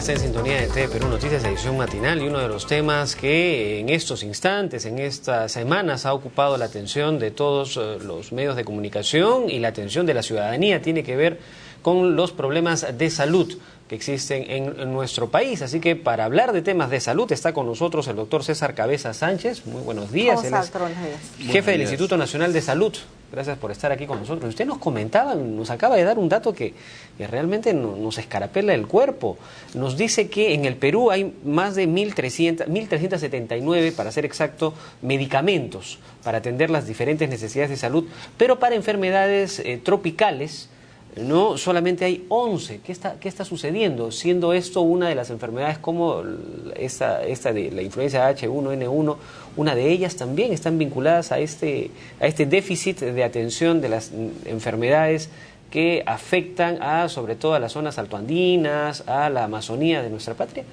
está en sintonía de TV Perú Noticias, edición matinal, y uno de los temas que en estos instantes, en estas semanas, ha ocupado la atención de todos los medios de comunicación y la atención de la ciudadanía tiene que ver con los problemas de salud que existen en nuestro país. Así que para hablar de temas de salud está con nosotros el doctor César Cabeza Sánchez. Muy buenos días. ¿Cómo está, doctor? Buenos días. Jefe del Instituto Nacional de Salud. Gracias por estar aquí con nosotros. Usted nos comentaba, nos acaba de dar un dato que realmente nos escarapela el cuerpo. Nos dice que en el Perú hay más de 1.379, para ser exacto, medicamentos para atender las diferentes necesidades de salud, pero para enfermedades tropicales no solamente hay 11. ¿Qué está sucediendo? Siendo esto una de las enfermedades como esta de la influenza H1N1, una de ellas también están vinculadas a este déficit de atención de las enfermedades que afectan sobre todo a las zonas altoandinas, a la Amazonía de nuestra patria.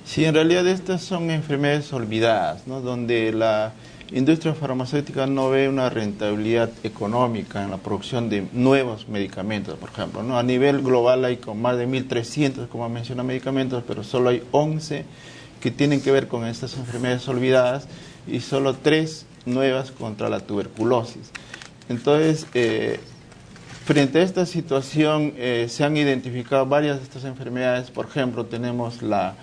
Sí, en realidad estas son enfermedades olvidadas, ¿no? Donde la industria farmacéutica no ve una rentabilidad económica en la producción de nuevos medicamentos, por ejemplo, ¿no? A nivel global hay con más de 1.300, como menciona, medicamentos, pero solo hay 11 que tienen que ver con estas enfermedades olvidadas y solo 3 nuevas contra la tuberculosis. Entonces, frente a esta situación se han identificado varias de estas enfermedades. Por ejemplo, tenemos la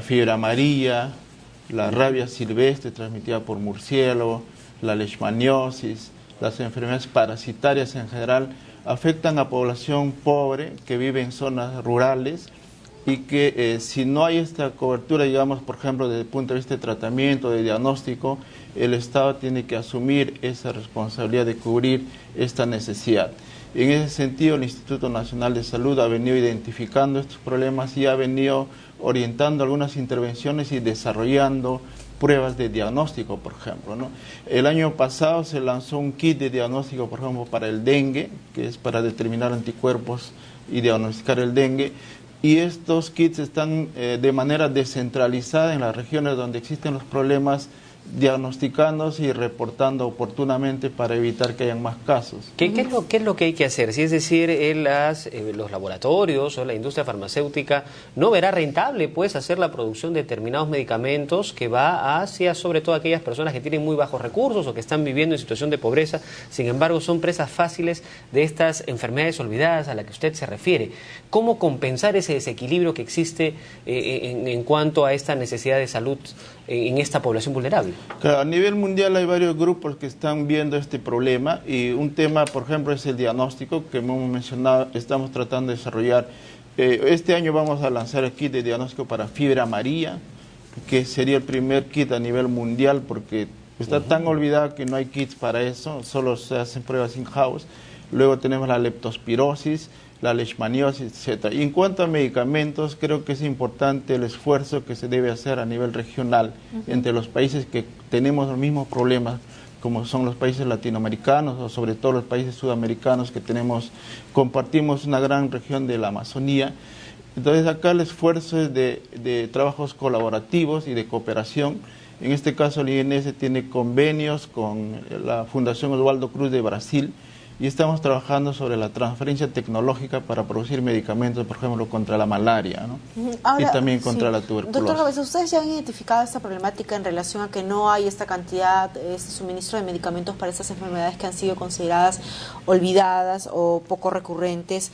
fiebre amarilla, la rabia silvestre transmitida por murciélago, la leishmaniosis, las enfermedades parasitarias en general afectan a población pobre que vive en zonas rurales y que si no hay esta cobertura, digamos, por ejemplo, desde el punto de vista de tratamiento, de diagnóstico, el Estado tiene que asumir esa responsabilidad de cubrir esta necesidad. En ese sentido, el Instituto Nacional de Salud ha venido identificando estos problemas y ha venido orientando algunas intervenciones y desarrollando pruebas de diagnóstico, por ejemplo, ¿no? El año pasado se lanzó un kit de diagnóstico, por ejemplo, para el dengue, que es para determinar anticuerpos y diagnosticar el dengue, y estos kits están de manera descentralizada en las regiones donde existen los problemas, diagnosticándose y reportando oportunamente para evitar que hayan más casos. ¿Qué es lo que hay que hacer? Si es decir, los laboratorios o la industria farmacéutica no verá rentable pues hacer la producción de determinados medicamentos que va hacia sobre todo aquellas personas que tienen muy bajos recursos o que están viviendo en situación de pobreza, sin embargo son presas fáciles de estas enfermedades olvidadas a las que usted se refiere. ¿Cómo compensar ese desequilibrio que existe en cuanto a esta necesidad de salud en esta población vulnerable? Claro, a nivel mundial hay varios grupos que están viendo este problema y un tema, por ejemplo, es el diagnóstico que hemos mencionado, estamos tratando de desarrollar. Este año vamos a lanzar el kit de diagnóstico para fiebre amarilla, que sería el primer kit a nivel mundial porque está tan olvidado que no hay kits para eso, solo se hacen pruebas in-house. Luego tenemos la leptospirosis, la leishmaniosis, etc. Y en cuanto a medicamentos, creo que es importante el esfuerzo que se debe hacer a nivel regional entre los países que tenemos los mismos problemas, como son los países latinoamericanos o sobre todo los países sudamericanos que compartimos una gran región de la Amazonía. Entonces acá el esfuerzo es de trabajos colaborativos y de cooperación. En este caso el INS tiene convenios con la Fundación Oswaldo Cruz de Brasil, y estamos trabajando sobre la transferencia tecnológica para producir medicamentos, por ejemplo, contra la malaria, ¿no? Ahora, y también contra la tuberculosis. Doctor Cabeza, ¿ustedes ya han identificado esta problemática en relación a que no hay esta cantidad, este suministro de medicamentos para estas enfermedades que han sido consideradas olvidadas o poco recurrentes?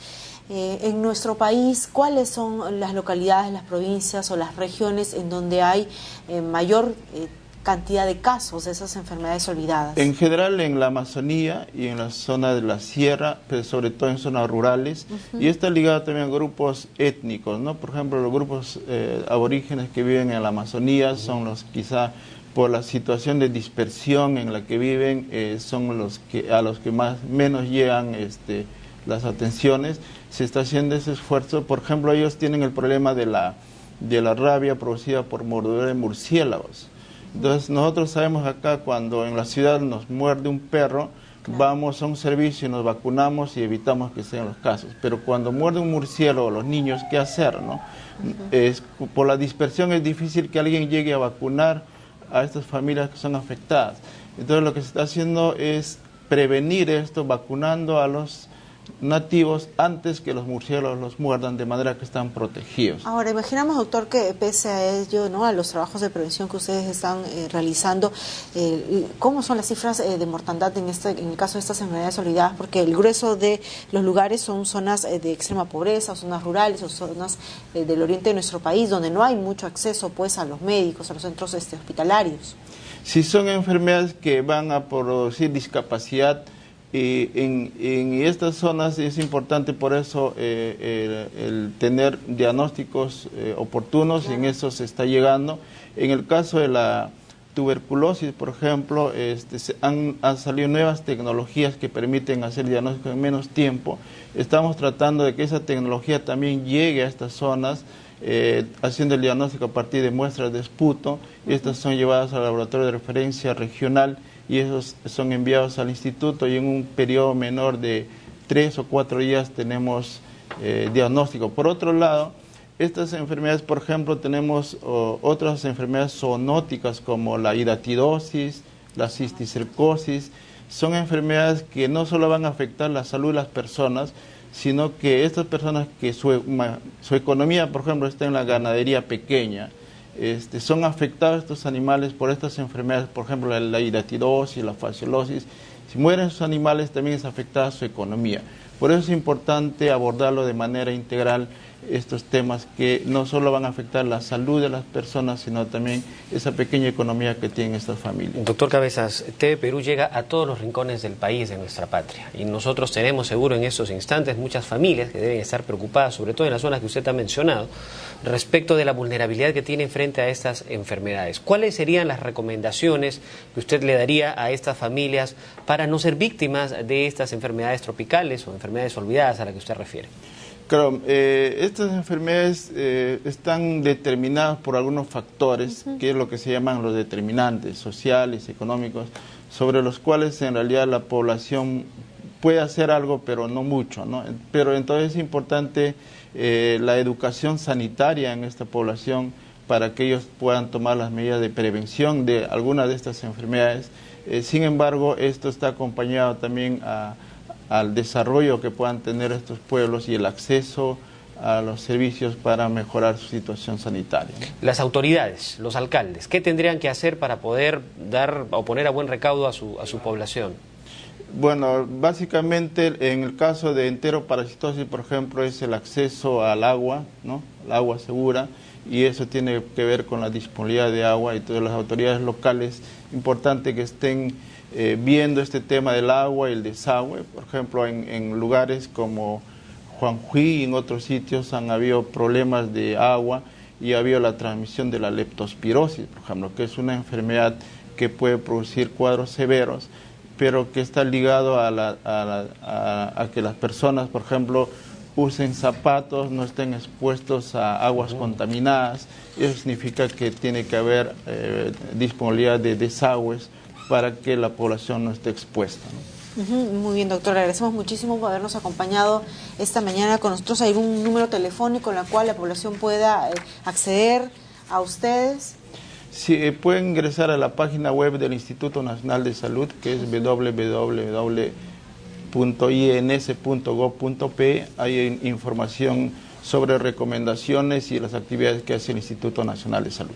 En nuestro país, ¿cuáles son las localidades, las provincias o las regiones en donde hay mayor cantidad de casos de esas enfermedades olvidadas? En general en la Amazonía y en la zona de la sierra, pero sobre todo en zonas rurales, y está ligado también a grupos étnicos, ¿no? Por ejemplo, los grupos aborígenes que viven en la Amazonía son los quizá por la situación de dispersión en la que viven, son a los que menos llegan las atenciones. Se está haciendo ese esfuerzo. Por ejemplo, ellos tienen el problema de la rabia producida por mordedura de murciélagos. Entonces nosotros sabemos acá cuando en la ciudad nos muerde un perro, vamos a un servicio y nos vacunamos y evitamos que sean los casos. Pero cuando muerde un murciélago, los niños, ¿qué hacer, no? Por la dispersión es difícil que alguien llegue a vacunar a estas familias que son afectadas. Entonces lo que se está haciendo es prevenir esto vacunando a los nativos antes que los murciélagos los muerdan, de manera que están protegidos. Ahora, imaginamos, doctor, que pese a ello, ¿no?, a los trabajos de prevención que ustedes están realizando, ¿cómo son las cifras de mortandad en el caso de estas enfermedades olvidadas? Porque el grueso de los lugares son zonas de extrema pobreza, o zonas rurales, o zonas del oriente de nuestro país, donde no hay mucho acceso, pues, a los médicos, a los centros hospitalarios. Si son enfermedades que van a producir discapacidad, en estas zonas es importante por eso el tener diagnósticos oportunos, claro. Y en eso se está llegando. En el caso de la tuberculosis, por ejemplo, han salido nuevas tecnologías que permiten hacer diagnósticos en menos tiempo. Estamos tratando de que esa tecnología también llegue a estas zonas, haciendo el diagnóstico a partir de muestras de esputo, y estas son llevadas al laboratorio de referencia regional, y esos son enviados al instituto, y en un periodo menor de 3 o 4 días tenemos diagnóstico. Por otro lado, estas enfermedades, por ejemplo, tenemos otras enfermedades zoonóticas como la hidatidosis, la cisticercosis. Son enfermedades que no solo van a afectar la salud de las personas, sino que estas personas que su economía, por ejemplo, está en la ganadería pequeña, son afectados estos animales por estas enfermedades, por ejemplo, la hidatidosis, la fasciolosis. Si mueren esos animales, también es afectada su economía. Por eso es importante abordarlo de manera integral, estos temas que no solo van a afectar la salud de las personas, sino también esa pequeña economía que tienen estas familias. Doctor Cabezas, TV Perú llega a todos los rincones del país, de nuestra patria, y nosotros tenemos seguro en estos instantes muchas familias que deben estar preocupadas, sobre todo en las zonas que usted ha mencionado, respecto de la vulnerabilidad que tienen frente a estas enfermedades. ¿Cuáles serían las recomendaciones que usted le daría a estas familias para no ser víctimas de estas enfermedades tropicales o enfermedades olvidadas a las que usted refiere? Claro, estas enfermedades están determinadas por algunos factores, que es lo que se llaman los determinantes sociales, económicos, sobre los cuales en realidad la población puede hacer algo, pero no mucho, ¿no? Pero entonces es importante la educación sanitaria en esta población para que ellos puedan tomar las medidas de prevención de algunas de estas enfermedades. Sin embargo, esto está acompañado también al desarrollo que puedan tener estos pueblos y el acceso a los servicios para mejorar su situación sanitaria. Las autoridades, los alcaldes, ¿qué tendrían que hacer para poder dar o poner a buen recaudo a su población? Bueno, básicamente en el caso de enteroparasitosis, por ejemplo, es el acceso al agua, ¿no? El agua segura, y eso tiene que ver con la disponibilidad de agua, y todas las autoridades locales, importante que estén viendo este tema del agua y el desagüe. Por ejemplo, en lugares como Juanjuy y en otros sitios han habido problemas de agua y ha habido la transmisión de la leptospirosis, por ejemplo, que es una enfermedad que puede producir cuadros severos, pero que está ligado a que las personas, por ejemplo, usen zapatos, no estén expuestos a aguas contaminadas. Eso significa que tiene que haber disponibilidad de desagües para que la población no esté expuesta, ¿no? Muy bien, doctor, le agradecemos muchísimo por habernos acompañado esta mañana con nosotros. ¿Hay algún número telefónico en el cual la población pueda acceder a ustedes? Sí, pueden ingresar a la página web del Instituto Nacional de Salud, que es www.ins.gov.pe. Hay información sobre recomendaciones y las actividades que hace el Instituto Nacional de Salud.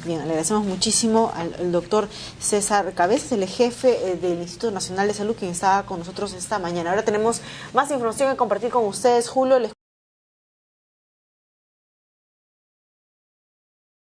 Bien, le agradecemos muchísimo al doctor César Cabezas, el jefe del Instituto Nacional de Salud, quien estaba con nosotros esta mañana. Ahora tenemos más información que compartir con ustedes, Julio.